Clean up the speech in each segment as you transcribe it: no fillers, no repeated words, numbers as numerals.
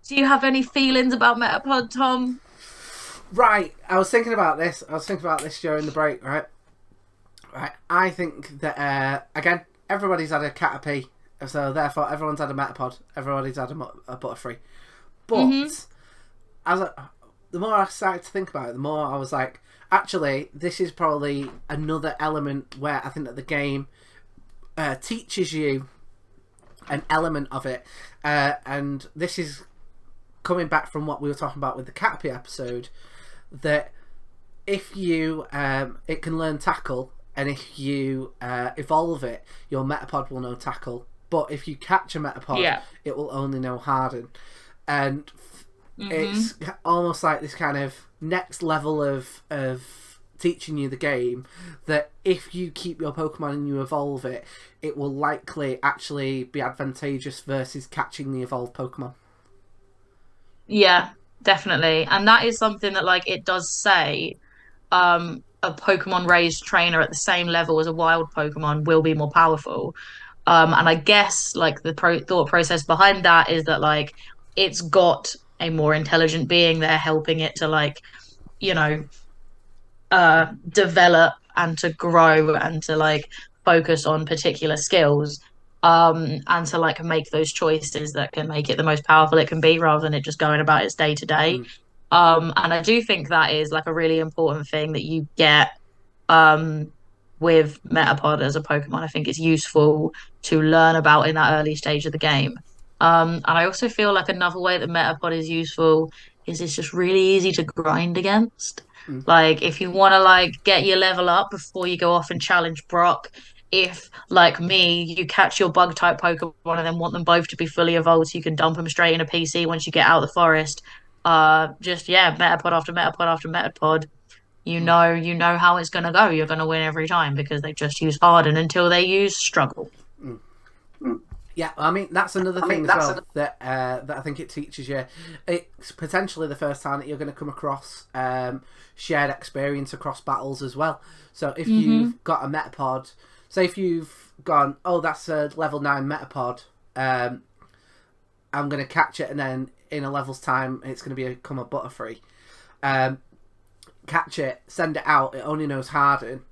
Do you have any feelings about Metapod, Tom? Right, I was thinking about this. During the break. Right. I think that again, everybody's had a Caterpie, so therefore everyone's had a Metapod. Everybody's had a Butterfree. Mm-hmm. But the more I started to think about it, the more I was like, actually, this is probably another element where I think that the game teaches you an element of it, and this is coming back from what we were talking about with the Caterpie episode, that if you it can learn tackle, and if you evolve it, your Metapod will know tackle. But if you catch a Metapod, Yeah. it will only know harden. And Mm-hmm. it's almost like this kind of next level of teaching you the game, that if you keep your Pokemon and you evolve it, it will likely actually be advantageous versus catching the evolved Pokemon. Yeah, definitely. And that is something that like it does say a Pokemon raised trainer at the same level as a wild Pokemon will be more powerful. And I guess like the thought process behind that is that like it's got a more intelligent being there helping it to like, you know, develop and to grow and to like focus on particular skills. And to like make those choices that can make it the most powerful it can be rather than it just going about its day to day. Mm. And I do think that is like a really important thing that you get um with Metapod as a Pokemon. I think it's useful to learn about in that early stage of the game. And I also feel like another way that Metapod is useful is it's just really easy to grind against. Mm. Like if you want to like get your level up before you go off and challenge Brock, if like me, you catch your bug type Pokemon and then want them both to be fully evolved so you can dump them straight in a PC once you get out of the forest. Just yeah, Metapod after Metapod after Metapod, Mm. you know how it's gonna go. You're gonna win every time because they just use Harden until they use Struggle. Mm. Yeah, I mean that's another thing as well that I think it teaches you. It's potentially the first time that you're going to come across shared experience across battles as well. So if Mm-hmm. you've got a Metapod, say if you've gone, oh that's a level 9 Metapod, I'm going to catch it, and then in a level's time it's going to become a Butterfree. Um, Catch it, send it out. It only knows Harden.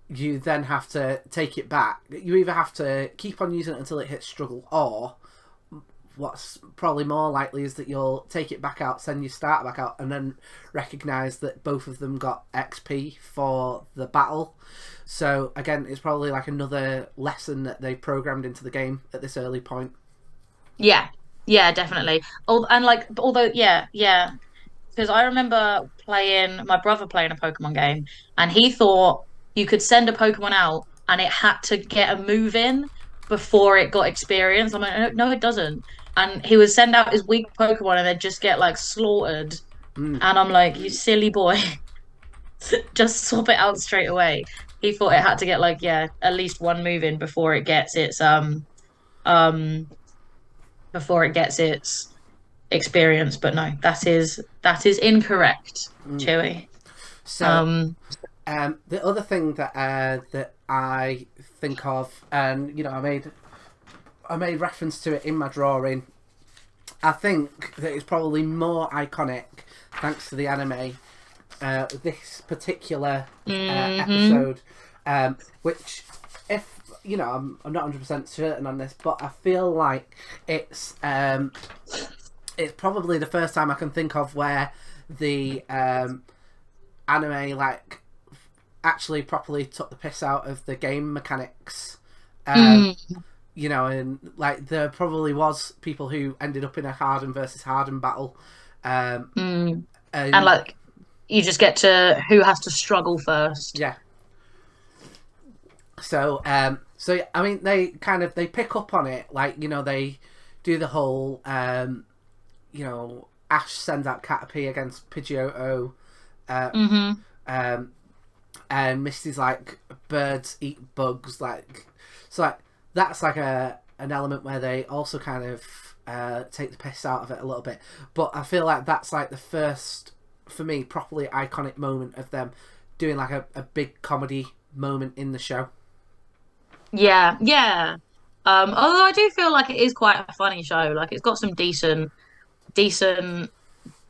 You then have to take it back. You either have to keep on using it until it hits struggle, or what's probably more likely is that you'll take it back out, send your starter back out, and then recognise that both of them got XP for the battle. So again, it's probably like another lesson that they programmed into the game at this early point. Yeah, yeah, definitely. And like, although, yeah, yeah, because I remember playing my brother playing a Pokemon game, and he thought you could send a Pokemon out and it had to get a move in before it got experience. I'm like, no, no, it doesn't. And he would send out his weak Pokemon and they'd just get like slaughtered. Mm. And I'm like, you silly boy, just swap it out straight away. He thought it had to get like, yeah, at least one move in um before it gets its experience. But no, that is incorrect, Mm. Chewy. So Um, the other thing that I think of, and I made reference to it in my drawing. I think that it's probably more iconic thanks to the anime. This particular mhm. episode, which, if I'm not 100% certain on this, but I feel like it's probably the first time I can think of where the anime like actually properly took the piss out of the game mechanics. Um, Mm, and like there probably was people who ended up in a Harden versus Harden battle, um, mm. And and like you just get to who has to struggle first. yeah. So yeah, I mean, they pick up on it, like they do the whole, Ash sends out Caterpie against Pidgeotto, uh, Hmm. um, and Misty's like birds eat bugs, like so like that's like an element where they also kind of take the piss out of it a little bit. But I feel like that's like the first, for me, properly iconic moment of them doing like a big comedy moment in the show. Yeah, yeah. Although I do feel like it is quite a funny show. Like it's got some decent decent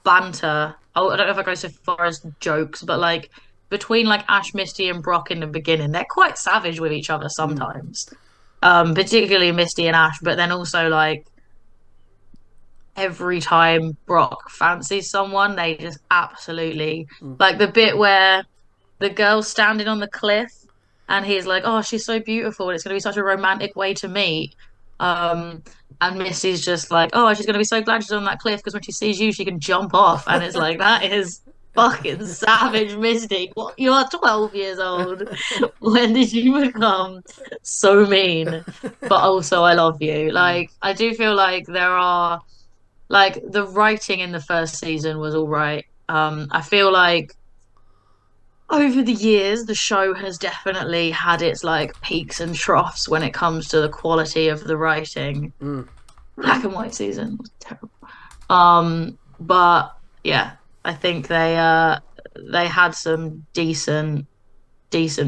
banter. Oh, I don't know if I go so far as jokes, but like between like Ash, Misty, and Brock in the beginning, they're quite savage with each other Mm, sometimes. Particularly Misty and Ash, but then also like every time Brock fancies someone, they just absolutely mm. like the bit where the girl's standing on the cliff and he's like, "Oh, she's so beautiful, and it's gonna be such a romantic way to meet." Um, and Missy's just like, "Oh, she's gonna be so glad she's on that cliff because when she sees you, she can jump off." And it's like that is fucking savage, Misty. What? You are 12 years old. When did you become so mean? But also, I love you. Mm. Like, I do feel like there are like the writing in the first season was all right. I feel like over the years, the show has definitely had its like peaks and troughs when it comes to the quality of the writing. Mm. Black and White season was terrible. But yeah, I think they had some decent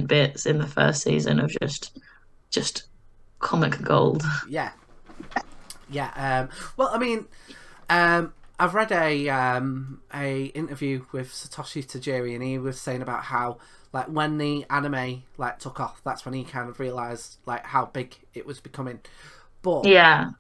bits in the first season of just comic gold. Yeah, yeah. Well, I mean, I've read a interview with Satoshi Tajiri, and he was saying about how like when the anime like took off, that's when he kind of realized like how big it was becoming. But Yeah,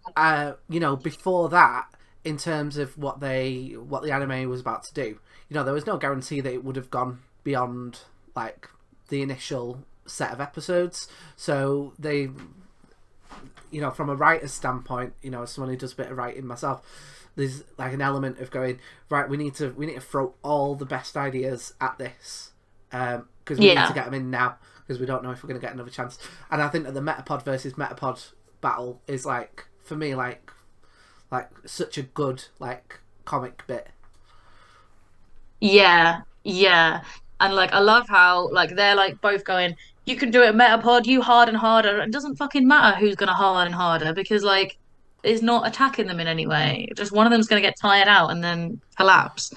you know, before that, in terms of what the anime was about to do, you know, there was no guarantee that it would have gone beyond like the initial set of episodes. So they, you know, from a writer's standpoint, you know, as someone who does a bit of writing myself, there's like an element of going, right, we need to throw all the best ideas at this because we need to yeah. get them in now because we don't know if we're going to get another chance. And I think that the Metapod versus Metapod battle is like, for me, like such a good like comic bit. Yeah, yeah. And like I love how like they're like both going, you can do it Metapod, you hard and harder. It doesn't fucking matter who's gonna hard and harder because like it's not attacking them in any way. Just one of them's gonna get tired out and then collapse.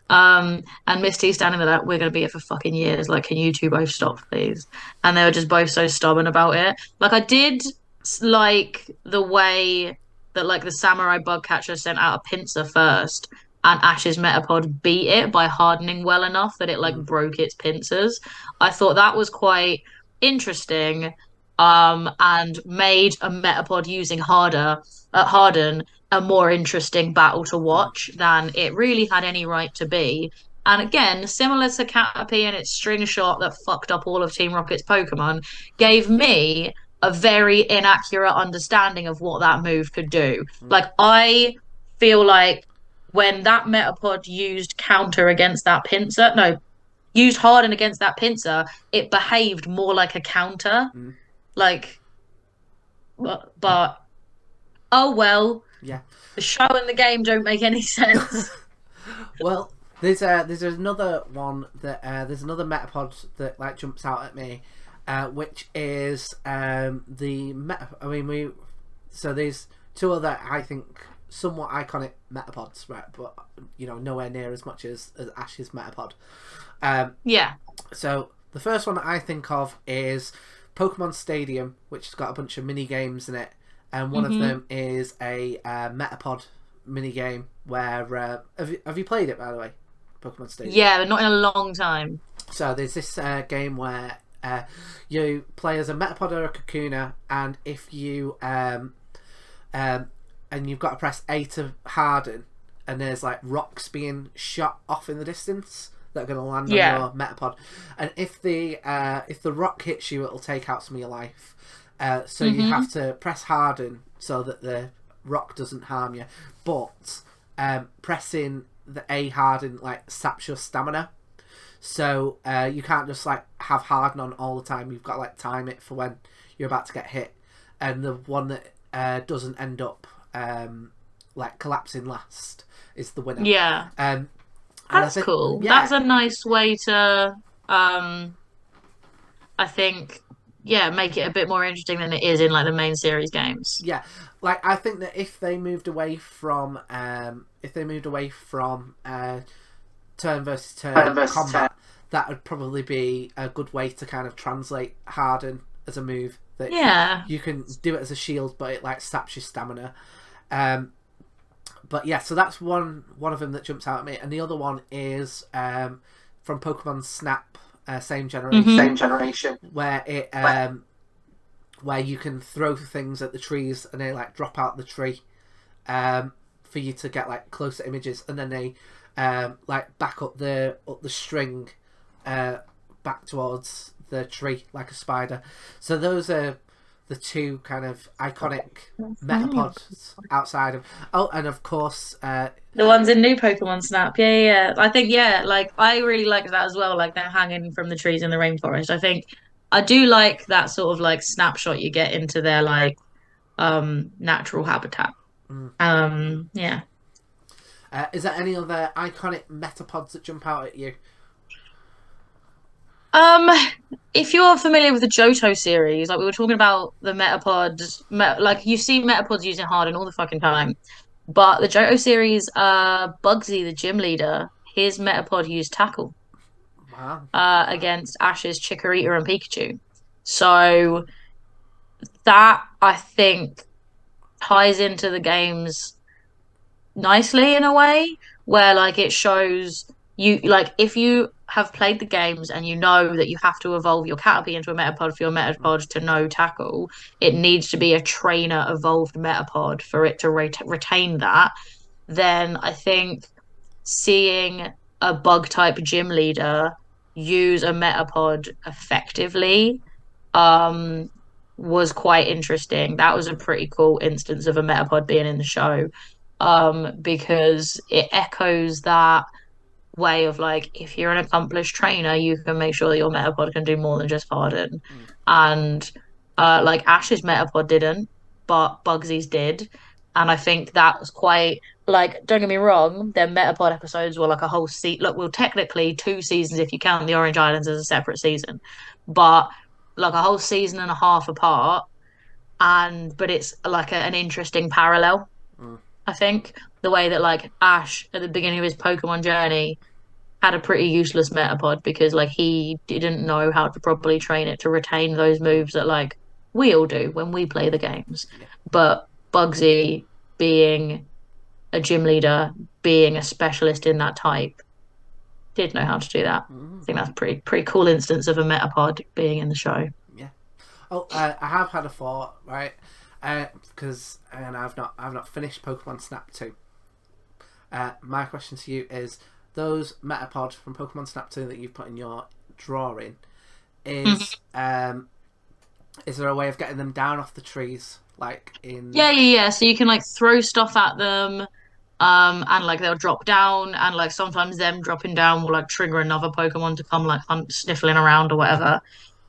And Misty standing there like, we're gonna be here for fucking years. Like, can you two both stop, please? And they were just both so stubborn about it. Like I did like the way that like the samurai bug catcher sent out a pincer first and Ash's Metapod beat it by hardening well enough that it like Mm, broke its pincers. I thought that was quite interesting, and made a Metapod using harden a more interesting battle to mm, watch than it really had any right to be. And again, similar to Caterpie and its string shot that fucked up all of Team Rocket's Pokemon, gave me a very inaccurate understanding of what that move could do. mm, Like I feel like when that Metapod used counter against that pincer, no, used harden against that pincer, it behaved more like a counter. mm. Like, but oh well, Yeah. the show and the game don't make any sense. Well, there's another one that there's another Metapod that like jumps out at me, which is the meta. I mean, there's two other I think somewhat iconic Metapods, right? But you know, nowhere near as much as Ash's Metapod. Um, Yeah. so the first one that I think of is Pokemon Stadium, which has got a bunch of mini games in it, and one of Hmm. them is a Metapod mini game where have you played it, by the way? Pokemon Stadium. Yeah, but not in a long time. So there's this game where you play as a Metapod or a Kakuna, and if you and you've got to press A to harden, and there's like rocks being shot off in the distance that are going to land on Yeah. your Metapod, and if the rock hits you, it'll take out some of your life. So you Hmm. have to press harden so that the rock doesn't harm you, but pressing the A harden like saps your stamina. So you can't just like have harden on all the time. You've got to like time it for when you're about to get hit, and the one that doesn't end up like collapsing last is the winner. Yeah. And I That's think, cool. yeah, That's a nice way to I think yeah, make it a bit more interesting than it is in like the main series games. yeah, like I think that if they moved away from turn versus turn combat, that would probably be a good way to kind of translate harden as a move that Yeah. you can do it as a shield, but it like saps your stamina. Um, But yeah, so that's one of them that jumps out at me, and the other one is from Pokemon Snap, same generation, Mm-hmm. where it where you can throw things at the trees and they like drop out the tree, for you to get like closer images, and then they like back up the string back towards the tree like a spider. So those are the two kind of iconic Metapods outside of. Oh, and of course, The ones in new Pokemon Snap. Yeah, yeah, yeah. I think, yeah, like I really like that as well. Like they're hanging from the trees in the rainforest. I think I do like that sort of like snapshot you get into their like natural habitat. Yeah. is there any other iconic Metapods that jump out at you? Um, if you're familiar with the Johto series, like we were talking about the like you see Metapods using Harden all the fucking time. But the Johto series, Bugsy, the gym leader, his Metapod used Tackle Wow. against Ash's Chikorita and Pikachu. So that I think ties into the games nicely in a way where like it shows you like if you have played the games and you know that you have to evolve your Caterpie into a Metapod for your Metapod to know Tackle, it needs to be a trainer evolved Metapod for it to retain that. Then I think seeing a bug type gym leader use a Metapod effectively um was quite interesting. That was a pretty cool instance of a Metapod being in the show. Because it echoes that way of like if you're an accomplished trainer, you can make sure that your Metapod can do more than just Harden. Mm. And like Ash's Metapod didn't, but Bugsy's did. And I think that was quite like, don't get me wrong, their Metapod episodes were like a whole look, well, technically 2 seasons if you count the Orange Islands as a separate season, but like a whole season and a half apart. And but it's like an interesting parallel, Mm. I think. The way that like Ash at the beginning of his Pokemon journey had a pretty useless Metapod because like he didn't know how to properly train it to retain those moves that like we all do when we play the games. Yeah. But Bugsy being a gym leader, being a specialist in that type, did know how to do that. I Mm. think that's pretty cool instance of a Metapod being in the show. Yeah. Oh, I have had a thought, right? Because and I've not finished Pokemon Snap 2. My question to you is: those Metapod from Pokemon Snap 2 that you've put in your drawing, is there a way of getting them down off the trees, like in? Yeah, yeah, yeah. So you can like throw stuff at them, and like they'll drop down, and like sometimes them dropping down will like trigger another Pokemon to come like hunt, sniffling around or whatever.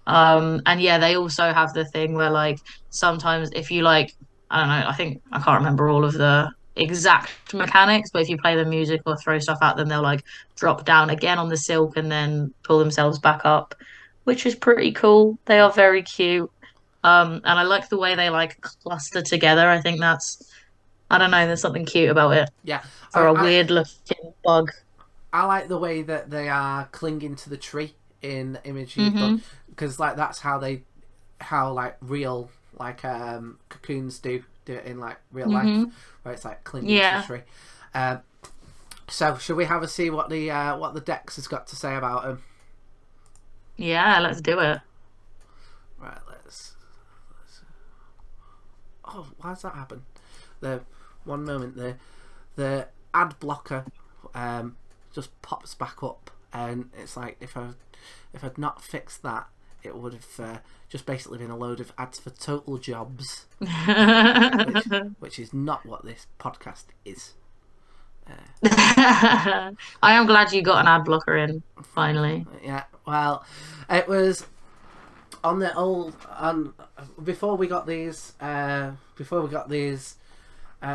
And yeah, they also have the thing where like sometimes if you like, I don't know, I think I can't remember all of the exact mechanics, but if you play the music or throw stuff at them, they'll like drop down again on the silk and then pull themselves back up, which is pretty cool. They are very cute. And I like the way they like cluster together. I think that's, I don't know, there's something cute about it Yeah, for a weird looking bug. I like the way that they are clinging to the tree in the image you've done, Hmm. because like that's how like real like cocoons do it in like real life, Hmm. where it's like clinging to the Yeah. tree. Um, so should we have a see what the Dex has got to say about them? Yeah, let's do it. Right, oh, why does that happen? The one moment the ad blocker just pops back up, and it's like if I'd not fixed that, it would have just basically been a load of ads for total jobs, which is not what this podcast is. I am glad you got an ad blocker in finally. Yeah, well, it was on the old on before we got these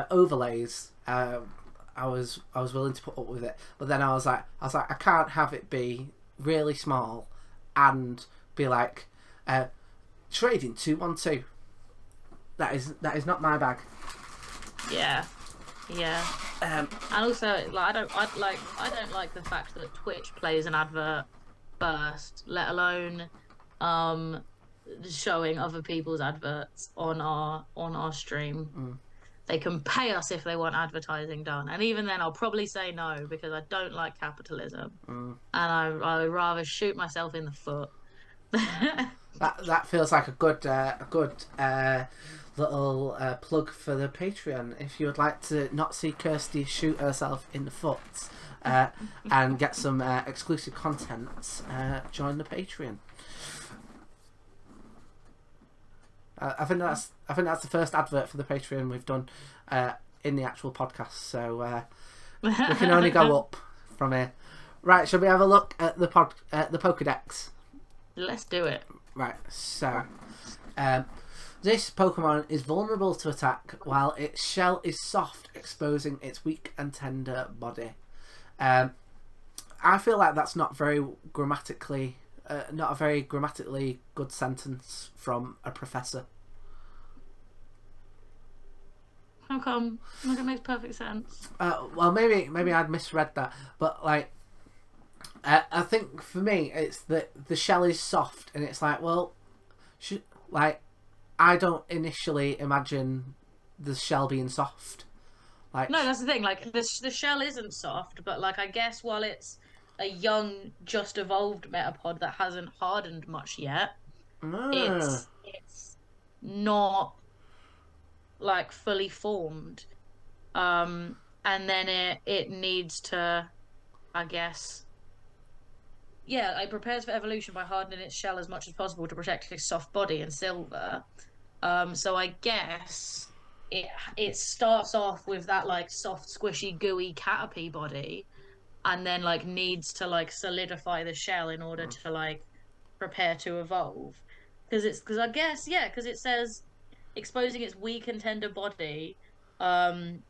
overlays. I was willing to put up with it, but then I was like I can't have it be really small and be like trading 212. That is not my bag. Yeah, yeah. Um, And also, like, I don't like the fact that Twitch plays an advert first, let alone showing other people's adverts on our stream. They can pay us if they want advertising done. And even then, I'll probably say no because I don't like capitalism. Mm. And I would rather shoot myself in the foot. That feels like a good little plug for the Patreon. If you would like to not see Kirsty shoot herself in the foot and get some exclusive content, join the Patreon. I think that's the first advert for the Patreon we've done in the actual podcast. So we can only go up from here. Right, shall we have a look at the Pokédex? Let's do it. Right, so this Pokemon is vulnerable to attack while its shell is soft, exposing its weak and tender body. I feel like that's not a very grammatically good sentence from a professor. How come? Like, it makes perfect sense. Well, maybe I'd misread that, but like, I think for me it's that the shell is soft, and it's like, well, I don't initially imagine the shell being soft. Like, no, that's the thing. Like the shell isn't soft, but like I guess while it's a young, just evolved Metapod that hasn't hardened much yet, it's not like fully formed. And then it needs to, I guess. Yeah, it prepares for evolution by hardening its shell as much as possible to protect its soft body and silver. So I guess it starts off with that like soft, squishy, gooey Caterpie body, and then like needs to like solidify the shell in order to like prepare to evolve. Because I guess because it says exposing its weak and tender body. Um,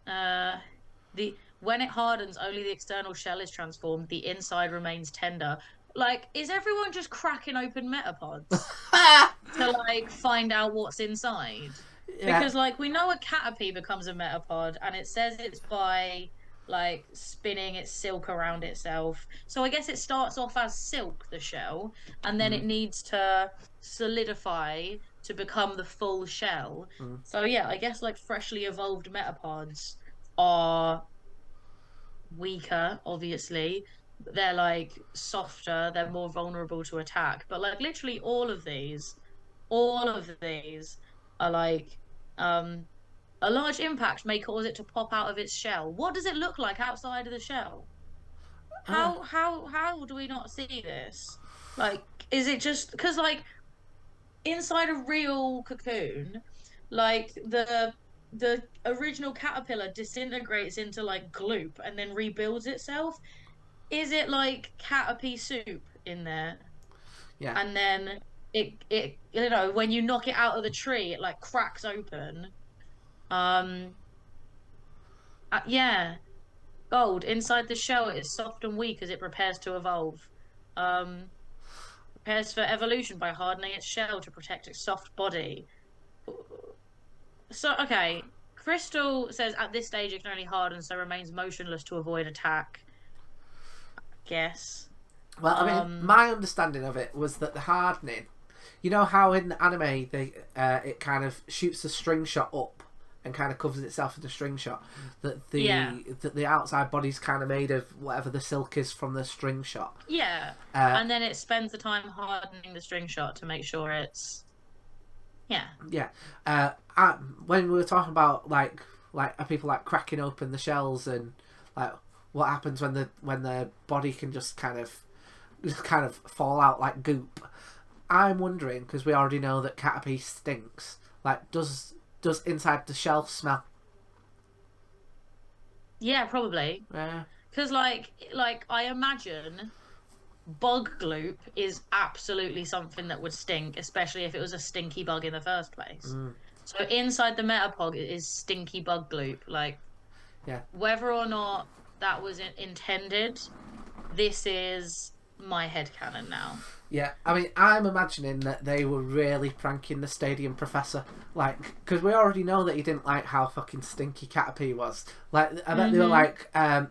the When it hardens, only the external shell is transformed. The inside remains tender. Like, is everyone just cracking open Metapods to like find out what's inside? yeah. Because like we know a Caterpie becomes a Metapod, and it says it's by like spinning its silk around itself. So I guess it starts off as silk, the shell, and then it needs to solidify to become the full shell. So yeah, I guess like freshly evolved Metapods are weaker, obviously. They're like softer, they're more vulnerable to attack. But like literally all of these are like a large impact may cause it to pop out of its shell. What does it look like outside of the shell? How do we not see this? Like, is it just because like inside a real cocoon, like the original caterpillar disintegrates into like gloop and then rebuilds itself? Is it like Caterpie soup in there? Yeah. And then it you know when you knock it out of the tree, it like cracks open. Um, yeah, gold inside the shell. It is soft and weak as it prepares to evolve. Um, Prepares for evolution by hardening its shell to protect its soft body. So okay, Crystal says at this stage it can only harden, so remains motionless to avoid attack. Guess. Well, I mean, my understanding of it was that the hardening, you know how in the anime it kind of shoots a string shot up and kind of covers itself in a string shot. That the outside body's kind of made of whatever the silk is from the string shot. Yeah, and then it spends the time hardening the string shot to make sure it's. Yeah. Yeah. When we were talking about like people like cracking open the shells and like what happens when the body can just kind of fall out like goop. I'm wondering, because we already know that Caterpie stinks. Like, does inside the shell smell? Yeah, probably. Yeah. Because like I imagine bug gloop is absolutely something that would stink, especially if it was a stinky bug in the first place. So inside the Metapod is stinky bug gloop. Like, yeah, whether or not that was intended, this is my headcanon now. Yeah, I mean, I'm imagining that they were really pranking the stadium professor, like, because we already know that he didn't like how fucking stinky Caterpie was. Like, I bet they were like, yeah,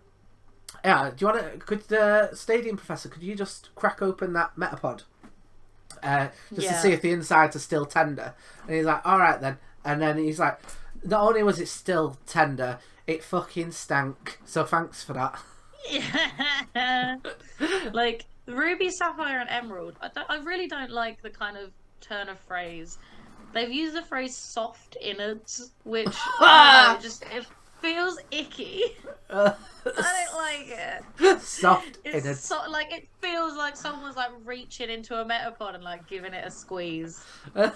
do you want to? Could the stadium professor? Could you just crack open that Metapod, just to see if the insides are still tender? And he's like, all right then. And then he's like, not only was it still tender, it fucking stank. So thanks for that. Yeah. Like Ruby, Sapphire, and Emerald. I really don't like the kind of turn of phrase. They've used the phrase soft innards, which I don't know, it feels icky. I don't like it. Soft It's innards. so like it feels like someone's like reaching into a Metapod and like giving it a squeeze. Do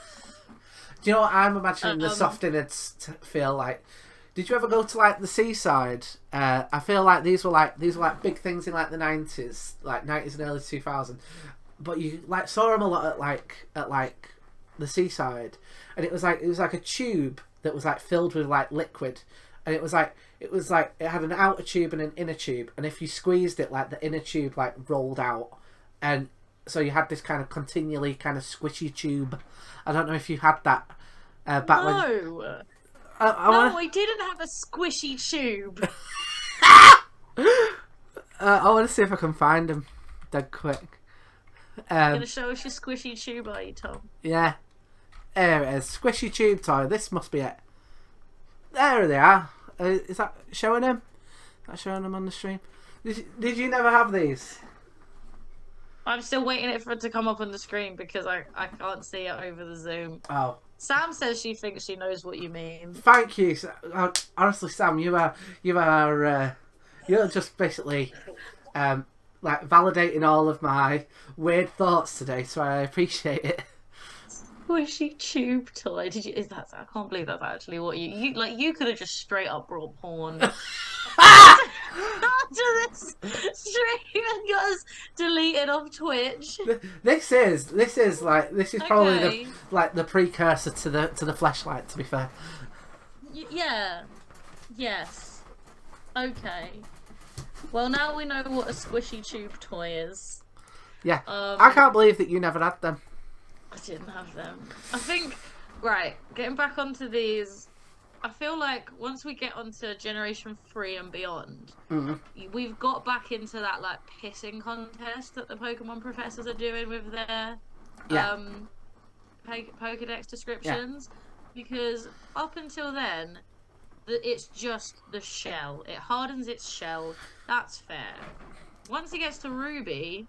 you know what I'm imagining the Um, soft innards feel like? Did you ever go to like the seaside? I feel like these were like big things in like the 90s, like 90s and early 2000s. But you like saw them a lot at like the seaside, and it was like a tube that was like filled with like liquid, and it was like it had an outer tube and an inner tube, and if you squeezed it, like the inner tube like rolled out, and so you had this kind of continually kind of squishy tube. I don't know if you had that back when. no. I I didn't have a squishy tube. want to see if I can find them dead quick. Gonna show us your squishy tube, are you, Tom? Yeah, there it is. Squishy tube toy. This must be it. There they are. Is that showing them? Is that showing them on the stream? Did you never have these? I'm still waiting for it to come up on the screen because I can't see it over the Zoom. Oh, Sam says she thinks she knows what you mean. thank you. Honestly, Sam, you're just basically like validating all of my weird thoughts today, so I appreciate it. Squishy tube toy. I can't believe that's actually what you could have just straight up brought porn after this stream and got us deleted off Twitch. This is probably Okay. the precursor to the fleshlight. To be fair. Yeah. Yes. Okay. Well, now we know what a squishy tube toy is. Yeah, I can't believe that you never had them. I didn't have them. I think, right, getting back onto these, I feel like once we get onto Generation 3 and beyond, we've got back into that, like, pissing contest that the Pokemon professors are doing with their Pokedex descriptions. Yeah. Because up until then, it's just the shell. It hardens its shell. That's fair. Once it gets to Ruby,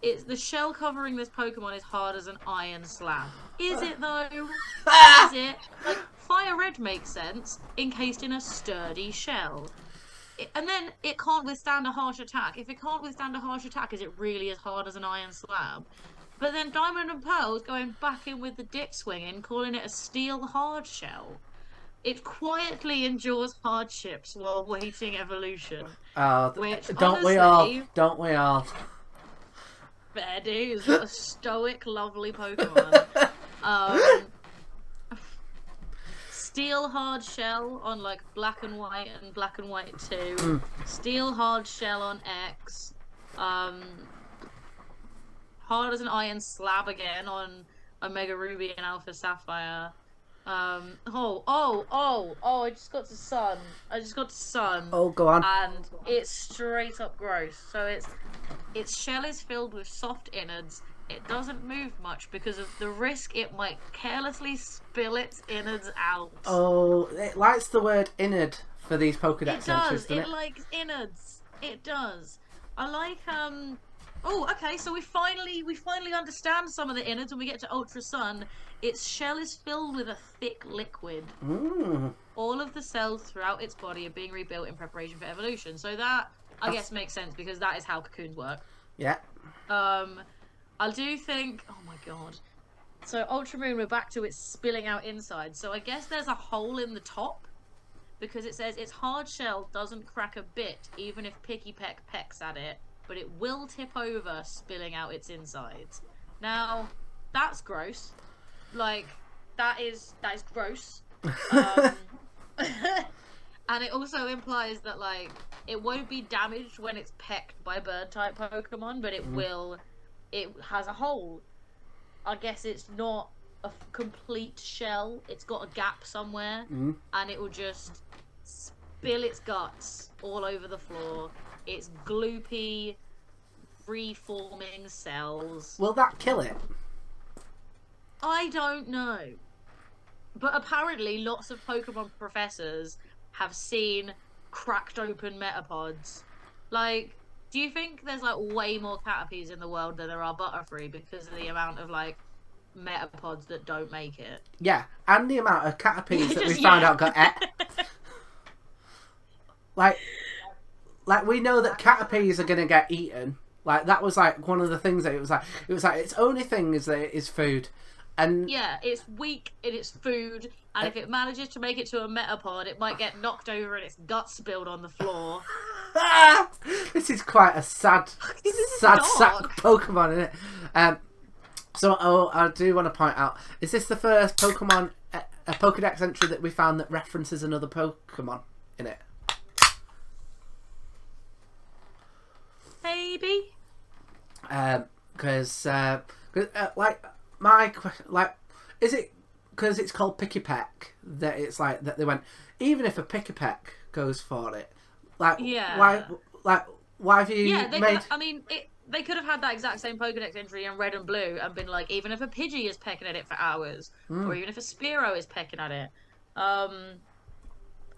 it's the shell covering this Pokemon is hard as an iron slab. Is it though? Is it? Like, Fire Red makes sense, encased in a sturdy shell. And then it can't withstand a harsh attack. If it can't withstand a harsh attack, is it really as hard as an iron slab? But then Diamond and Pearl's going back in with the dick swinging, calling it a steel hard shell. It quietly endures hardships while waiting evolution. Which, don't we all? Don't we all? Fair dues. What a stoic, lovely Pokemon. Steel hard shell on like Black and White and Black and White 2. Steel hard shell on X. Hard as an iron slab again on Omega Ruby and Alpha Sapphire. I just got to Sun. Oh, go on. And it's straight up gross. So its shell is filled with soft innards. It doesn't move much because of the risk it might carelessly spill its innards out. Oh, it likes the word innard for these Pokedex entries, doesn't it? It likes innards. It does. I like Oh, okay. So we finally understand some of the innards when we get to Ultra Sun. Its shell is filled with a thick liquid. All of the cells throughout its body are being rebuilt in preparation for evolution. So that I guess makes sense because that is how cocoons work. Yeah. I do think. Oh my god. So Ultra Moon, we're back to its spilling out inside. So I guess there's a hole in the top because it says its hard shell doesn't crack a bit, even if Picky Peck pecks at it. But it will tip over, spilling out its insides. Now, that's gross. Like, that is gross. And it also implies that, like, it won't be damaged when it's pecked by bird-type Pokemon, but it will. It has a hole. I guess it's not a complete shell. It's got a gap somewhere, and it will just spill its guts all over the floor. It's gloopy, free-forming cells. Will that kill it? I don't know. But apparently, lots of Pokemon professors have seen cracked open Metapods. Like, do you think there's like way more Caterpies in the world than there are Butterfree because of the amount of like Metapods that don't make it? Yeah, and the amount of Caterpies that we Just found yeah. out got et. Like, we know that Caterpies are gonna get eaten. Like that was like one of the things that it was like its only thing is that it is food, and Yeah, it's weak in its food, and if it manages to make it to a Metapod, it might get knocked over and its guts spilled on the floor. this is quite a sad, This is sad dark. Pokemon, isn't it? So I do want to point out: is this the first Pokemon a Pokedex entry that we found that references another Pokemon in it? Maybe. Because like my like, is it because it's called Picky Peck that it's like that they went, even if a Picky Peck goes for it, like Yeah. why have you Yeah, made? I mean, they could have had that exact same Pokedex entry in red and blue and been like, even if a Pidgey is pecking at it for hours, or even if a Spearow is pecking at it.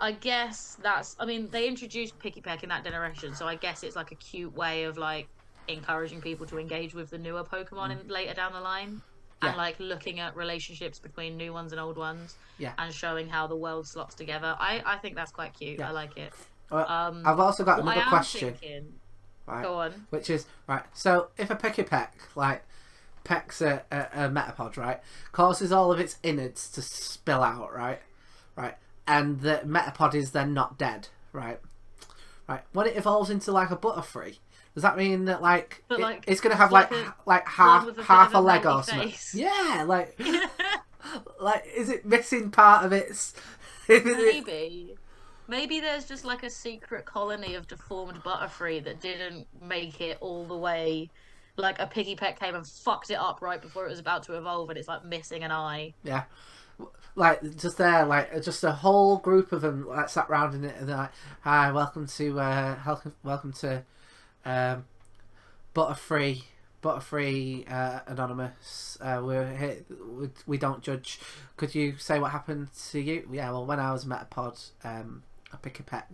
I guess that's. I mean, they introduced Picky Peck in that generation, so I guess it's like a cute way of like encouraging people to engage with the newer Pokemon in, later down the line, Yeah, and like looking at relationships between new ones and old ones, yeah, and showing how the world slots together. I think that's quite cute. yeah. I like it. I've also got What I another am question, thinking. right? Go on. Which is right. So if a Picky Peck like pecks a Metapod, right, causes all of its innards to spill out, right, and the Metapod is then not dead, right. When it evolves into like a Butterfree, does that mean that like, But like it's gonna have like like one half with a bit half of a leg melty or something? face. Yeah, like like is it missing part of its? Maybe. Maybe there's just like a secret colony of deformed Butterfree that didn't make it all the way. Like a piggy peck came and fucked it up right before it was about to evolve, and it's like missing an eye. Yeah, like just there, like just a whole group of them like sat round in it, and they're like, "Hi, welcome to um, Butterfree, Anonymous. We're here. We don't judge. Could you say what happened to you? Yeah, well, when I was Metapod, a Pick a Peck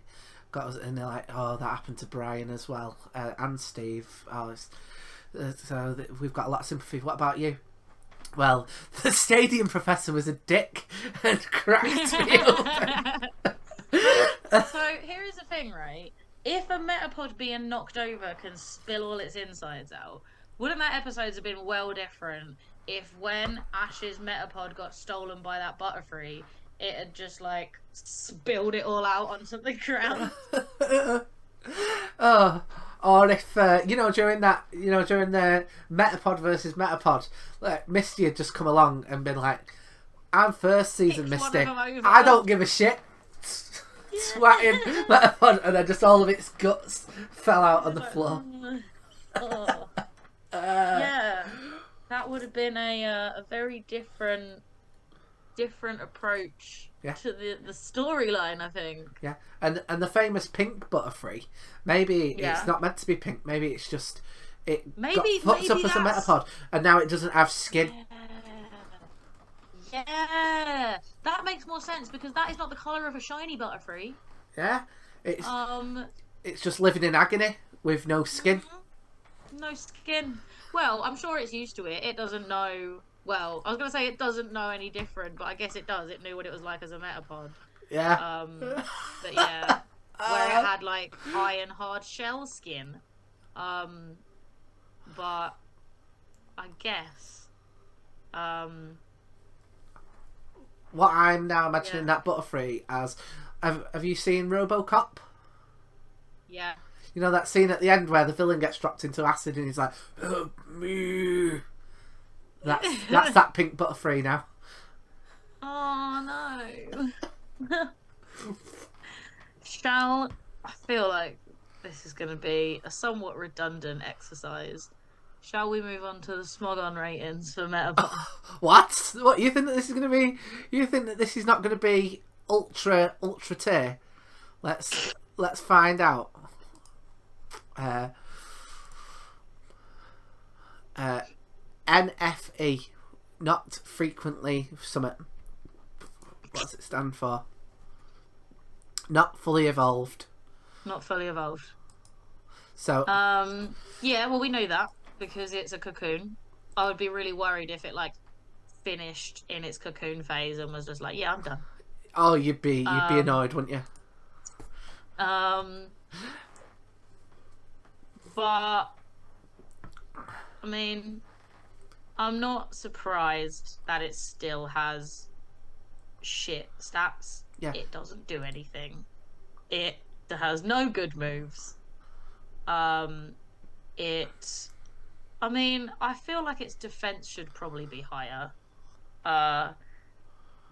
got us, and they're like, oh, that happened to Brian as well, and Steve. We've got a lot of sympathy. What about you? Well, the stadium professor was a dick and cracked me open. So here is the thing, right? If a Metapod being knocked over can spill all its insides out, wouldn't that episode have been well different if when Ash's Metapod got stolen by that Butterfree, it had just like spilled it all out onto the ground? Oh, or if during the Metapod versus Metapod, like Misty had just come along and been like, "I'm first season Picked one Misty. of them over. I don't give a shit." Swatting Metapod, and then just all of its guts fell out on the floor. Oh. Yeah, that would have been a very different approach to the storyline, I think. Yeah, and the famous pink Butterfree. Maybe Yeah. it's not meant to be pink. Maybe it's just Maybe got fucked up as a that's- Metapod, and now it doesn't have skin. Yeah, that makes more sense because that is not the color of a shiny Butterfree. Yeah, it's just living in agony with no skin. No skin. Well, I'm sure it's used to it. It doesn't know. Well, I was gonna say it doesn't know any different, but I guess it does. It knew what it was like as a Metapod. Yeah. But yeah, where it had like iron hard shell skin. But I guess. What I'm now imagining Yeah. that Butterfree as. Have you seen RoboCop? Yeah. You know that scene at the end where the villain gets dropped into acid and he's like, "Help me." That's that pink Butterfree now. Oh no. I feel like this is going to be a somewhat redundant exercise. Shall we move on to the Smogon ratings for Metapod? What? What, you think that this is going to be? You think that this is not going to be ultra tier? Let's find out. NFE, not frequently summit. What does it stand for? Not fully evolved. Not fully evolved. So, Yeah, well, we know that because it's a cocoon. I would be really worried if it like finished in its cocoon phase and was just like, yeah, I'm done. oh, you'd be Um, annoyed, wouldn't you? um, but I mean, I'm not surprised that it still has shit stats. Yeah. It doesn't do anything. It has no good moves. Um, it. I mean, I feel like its defense should probably be higher. Uh,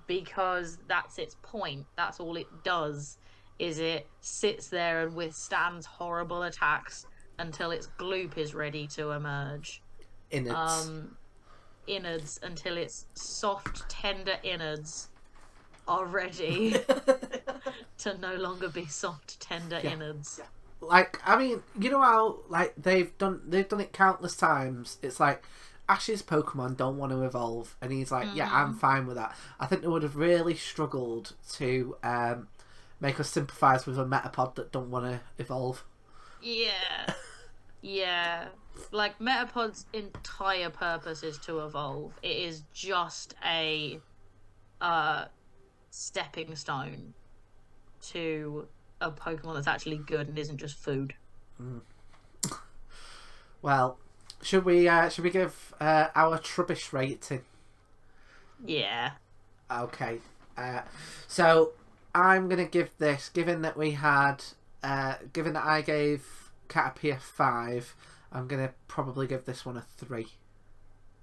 because that's its point. That's all it does. Is it sits there and withstands horrible attacks until its gloop is ready to emerge. Innards. Innards until its soft, tender innards are ready to no longer be soft, tender Yeah. innards. Like, I mean, you know how like they've done it countless times. It's like Ash's Pokemon don't want to evolve, and he's like, "Yeah, I'm fine with that." I think they would have really struggled to make us sympathise with a Metapod that don't want to evolve. Yeah. Yeah. Like Metapod's entire purpose is to evolve. It is just a stepping stone to a Pokemon that's actually good and isn't just food. Well, should we give our Trubbish rating? Yeah. Okay. So I'm gonna give this, given that we had, given that I gave Caterpie a 5, I'm gonna probably give this one a 3.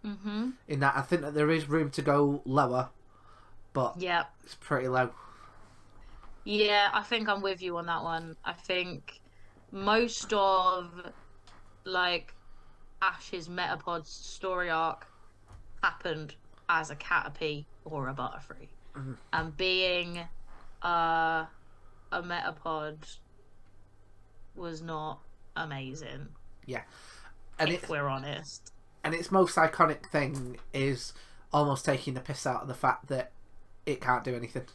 In that I think that there is room to go lower, but Yeah. it's pretty low. Yeah, I think I'm with you on that one. I think most of like Ash's Metapod's story arc happened as a Caterpie or a Butterfree. And being a Metapod was not amazing, Yeah, and if we're honest. and its most iconic thing is almost taking the piss out of the fact that it can't do anything.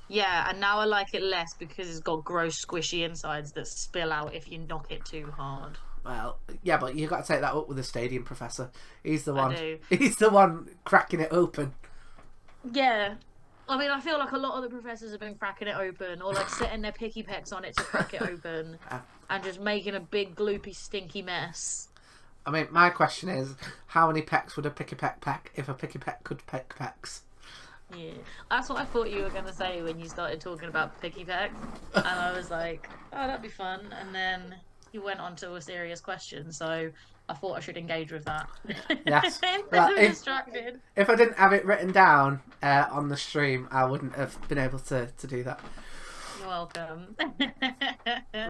Yeah, and now I like it less because it's got gross, squishy insides that spill out if you knock it too hard. Well, yeah, but you got to take that up with the stadium professor. He's the I one. do. He's the one cracking it open. Yeah. I mean, I feel like a lot of the professors have been cracking it open or like setting their picky pecks on it to crack it open and just making a big, gloopy, stinky mess. I mean, my question is, how many pecks would a picky peck peck if a picky peck could peck pecks? Yeah. That's what I thought you were going to say when you started talking about picky pecks. And I was like, oh, that'd be fun. And then you went on to a serious question, so I thought I should engage with that. Yes. Well, Well, distracted. if I didn't have it written down on the stream, I wouldn't have been able to do that. You're welcome.